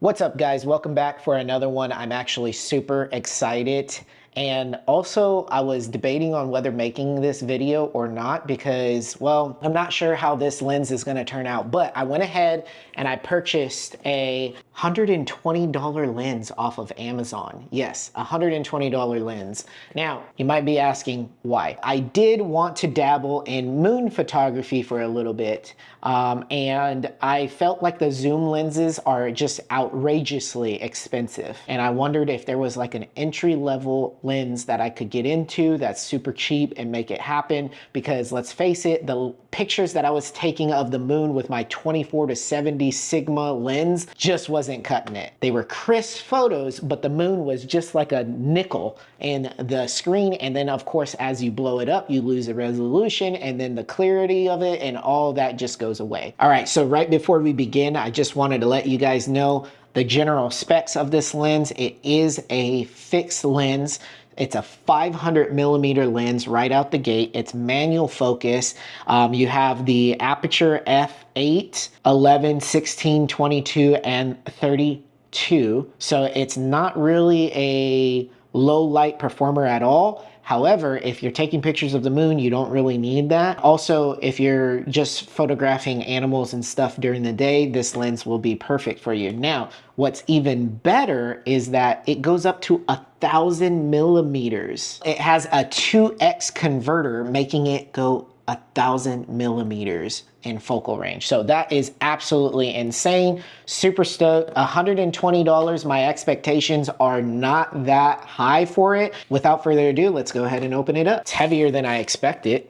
What's up, guys? Welcome back for another one. I'm actually super excited. And also, I was debating on whether making this video or not because, well, I'm not sure how this lens is going to turn out, but I went ahead and I purchased a $120 lens off of Amazon. Yes, a $120 lens. Now, you might be asking why. I did want to dabble in moon photography for a little bit, and I felt like the zoom lenses are just outrageously expensive. And I wondered if there was like an entry-level lens that I could get into that's super cheap and make it happen, because let's face it, the pictures that I was taking of the moon with my 24-70 Sigma lens just wasn't cutting it. They were crisp photos, but the moon was just like a nickel in the screen. And then of course, as you blow it up, you lose the resolution and then the clarity of it and all that just goes away. All right, so right before we begin, I just wanted to let you guys know the general specs of this lens. It is a fixed lens. It's a 500mm lens right out the gate. It's manual focus. You have the aperture f8, 11, 16, 22, and 32. So it's not really a low light performer at all. However, if you're taking pictures of the moon, you don't really need that. Also, if you're just photographing animals and stuff during the day, this lens will be perfect for you. Now, what's even better is that it goes up to 1,000mm. It has a 2x converter, making it go 1,000mm in focal range. So that is absolutely insane. Super stoked. $120. My expectations are not that high for it. Without further ado, let's go ahead and open it up. It's heavier than I expected.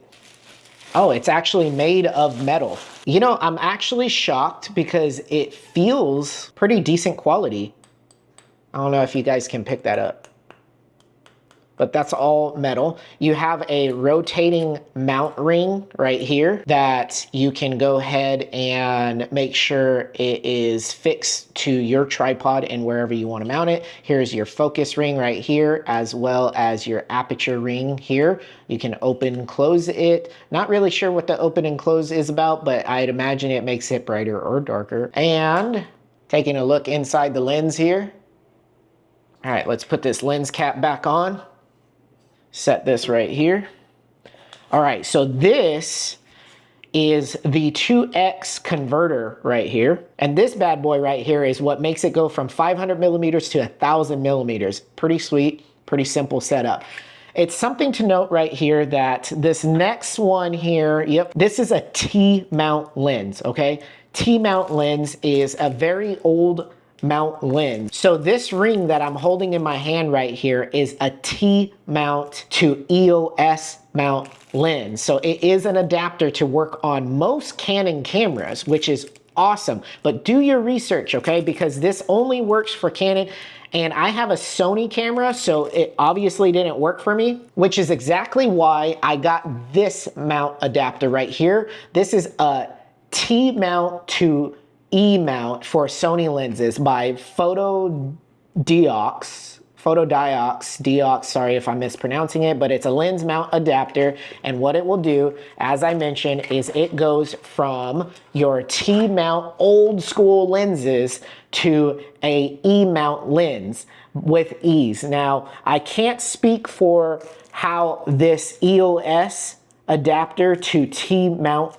Oh, it's actually made of metal. You know, I'm actually shocked because it feels pretty decent quality. I don't know if you guys can pick that up, but that's all metal. You have a rotating mount ring right here that you can go ahead and make sure it is fixed to your tripod and wherever you want to mount it. Here's your focus ring right here, as well as your aperture ring here. You can open and close it. Not really sure what the open and close is about, but I'd imagine it makes it brighter or darker. And taking a look inside the lens here. All right, let's put this lens cap back on. Set this right here. All right, so this is the 2x converter right here. And this bad boy right here is what makes it go from 500mm to 1,000mm. Pretty sweet, pretty simple setup. It's something to note right here that this next one here, yep, this is a T-mount lens, okay? T-mount lens is a very old mount lens. So this ring that I'm holding in my hand right here is a T-mount to EOS mount lens. So it is an adapter to work on most Canon cameras, which is awesome. But do your research, okay? Because this only works for Canon. And I have a Sony camera, so it obviously didn't work for me, which is exactly why I got this mount adapter right here. This is a T-mount to E-mount for Sony lenses by Photodiox, sorry if I'm mispronouncing it, but it's a lens mount adapter. And what it will do, as I mentioned, is it goes from your T-mount old school lenses to a E-mount lens with ease. Now, I can't speak for how this EOS adapter to T-mount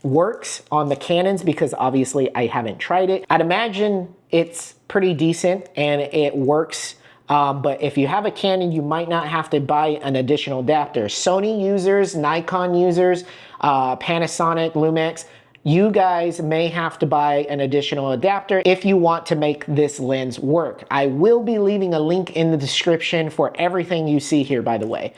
works on the Canons because obviously I haven't tried it. I'd imagine it's pretty decent and it works. But if you have a Canon, you might not have to buy an additional adapter. Sony users, Nikon users, Panasonic, Lumix, you guys may have to buy an additional adapter if you want to make this lens work. I will be leaving a link in the description for everything you see here, by the way.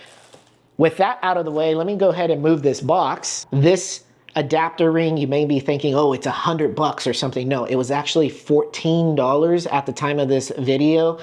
With that out of the way, let me go ahead and move this box. This adapter ring, you may be thinking, oh, it's $100 or something. No, it was actually $14 at the time of this video.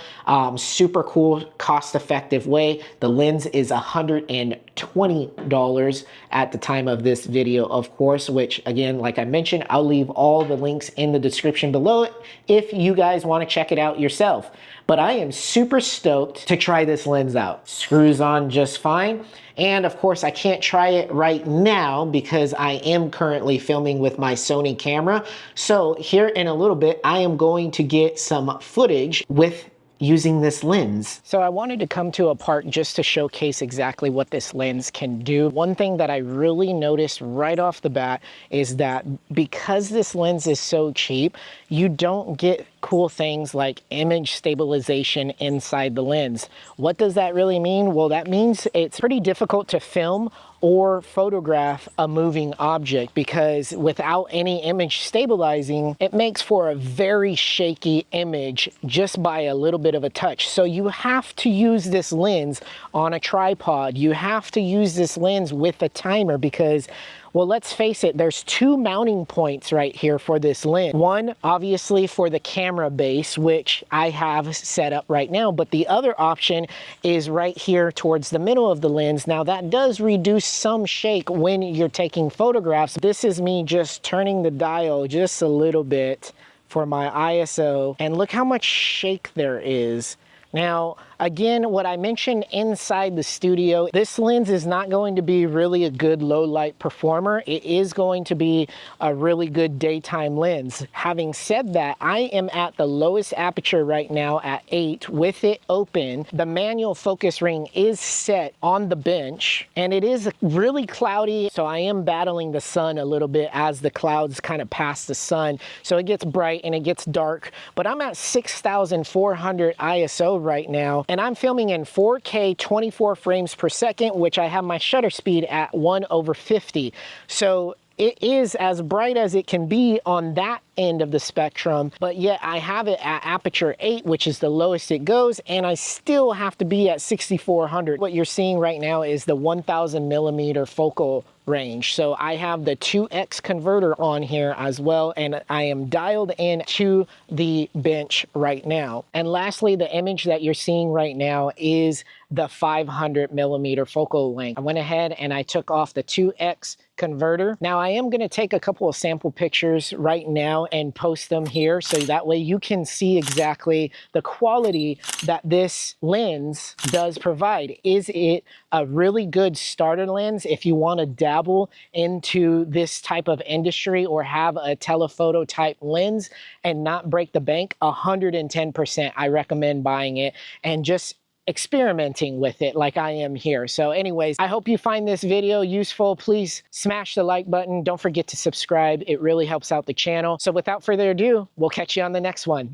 Super cool, cost-effective way. The lens is $120 at the time of this video, of course, which again, like I mentioned, I'll leave all the links in the description below it if you guys want to check it out yourself. But I am super stoked to try this lens out. Screws on just fine. And of course, I can't try it right now because I am currently filming with my Sony camera. So here in a little bit, I am going to get some footage with using this lens. So I wanted to come to a part just to showcase exactly what this lens can do. One thing that I really noticed right off the bat is that because this lens is so cheap, you don't get cool things like image stabilization inside the lens. What does that really mean? Well, that means it's pretty difficult to film or photograph a moving object because without any image stabilizing, it makes for a very shaky image just by a little bit of a touch. So you have to use this lens on a tripod. You have to use this lens with a timer because, well, let's face it, there's two mounting points right here for this lens. One, obviously, for the camera base, which I have set up right now, but the other option is right here towards the middle of the lens. Now, that does reduce some shake when you're taking photographs. This is me just turning the dial just a little bit for my ISO, and look how much shake there is. Now, again, what I mentioned inside the studio, this lens is not going to be really a good low light performer. It is going to be a really good daytime lens. Having said that, I am at the lowest aperture right now at 8 with it open. The manual focus ring is set on the bench and it is really cloudy. So I am battling the sun a little bit as the clouds kind of pass the sun. So it gets bright and it gets dark, but I'm at 6,400 ISO right now, and I'm filming in 4K 24 frames per second, which I have my shutter speed at 1/50. So it is as bright as it can be on that end of the spectrum, but yet I have it at aperture 8, which is the lowest it goes, and I still have to be at 6,400. What you're seeing right now is the 1000 millimeter focal range. So I have the 2x converter on here as well, and I am dialed in to the bench right now. And lastly, the image that you're seeing right now is the 500 millimeter focal length. I went ahead and I took off the 2x converter. Now I am going to take a couple of sample pictures right now and post them here so that way you can see exactly the quality that this lens does provide. Is it a really good starter lens if you want to dabble into this type of industry or have a telephoto type lens and not break the bank? 110% I recommend buying it and just experimenting with it like I am here. So anyways, I hope you find this video useful. Please smash the like button. Don't forget to subscribe. It really helps out the channel. So without further ado, we'll catch you on the next one.